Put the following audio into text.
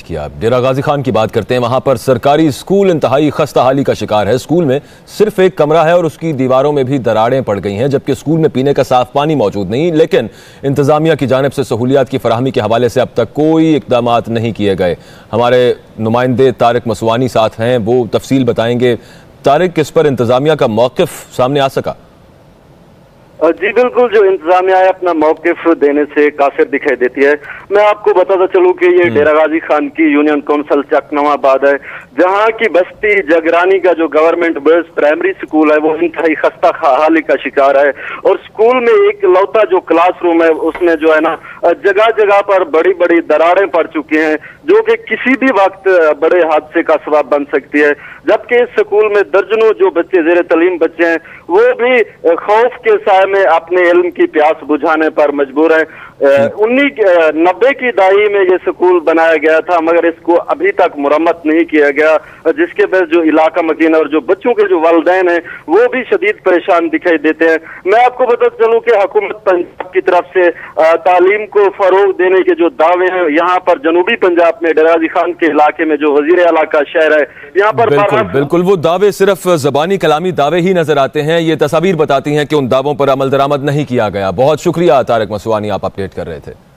किया। डेरा गाजी खान की बात करते हैं। वहां पर सरकारी स्कूल इंतहाई खस्ता हाली का शिकार है। स्कूल में सिर्फ एक कमरा है और उसकी दीवारों में भी दरारें पड़ गई हैं, जबकि स्कूल में पीने का साफ पानी मौजूद नहीं। लेकिन इंतजामिया की जानिब से सहूलियात की फराहमी के हवाले से अब तक कोई इकदाम नहीं किए गए। हमारे नुमाइंदे तारिक मसवानी साथ हैं, वो तफसील बताएंगे। तारिक, किस पर इंतजामिया का मौकिफ सामने आ सका? जी बिल्कुल, जो इंतजामिया है अपना मौकिफ देने से काफिर दिखाई देती है। मैं आपको बताता चलूं कि ये डेरा गाजी खान की यूनियन काउंसिल चकनवाबाद है, जहां की बस्ती जगरानी का जो गवर्नमेंट बॉयज प्राइमरी स्कूल है वो इंतहाई खस्ता हाली का शिकार है। और स्कूल में एक लौता जो क्लासरूम है उसमें जो है ना जगह जगह पर बड़ी बड़ी दरारें पड़ चुकी हैं, जो कि किसी भी वक्त बड़े हादसे का सबब बन सकती है। जबकि इस स्कूल में दर्जनों जो बच्चे जेर तलीम बच्चे हैं वो भी खौफ के साए में अपने इल्म की प्यास बुझाने पर मजबूर है। 1990 की दहाई में ये स्कूल बनाया गया था, मगर इसको अभी तक मुरम्मत नहीं किया गया, जिसके वजह जो इलाका मकीन और जो बच्चों के जो वालिदैन हैं वो भी शदीद परेशान दिखाई देते हैं। मैं आपको बताता चलूं कि हुकूमत पंजाब की तरफ से तालीम को फरोग देने के जो दावे हैं, यहाँ पर जनूबी पंजाब में डेरा गाजी खान के इलाके में जो वजीर आला का शहर है, यहाँ पर बिल्कुल वो दावे सिर्फ ज़बानी कलामी दावे ही नजर आते हैं। ये तस्वीर बताती हैं कि उन दावों पर अमल दरामद नहीं किया गया। बहुत शुक्रिया तारिक मसवानी, आप अपडेट कर रहे थे।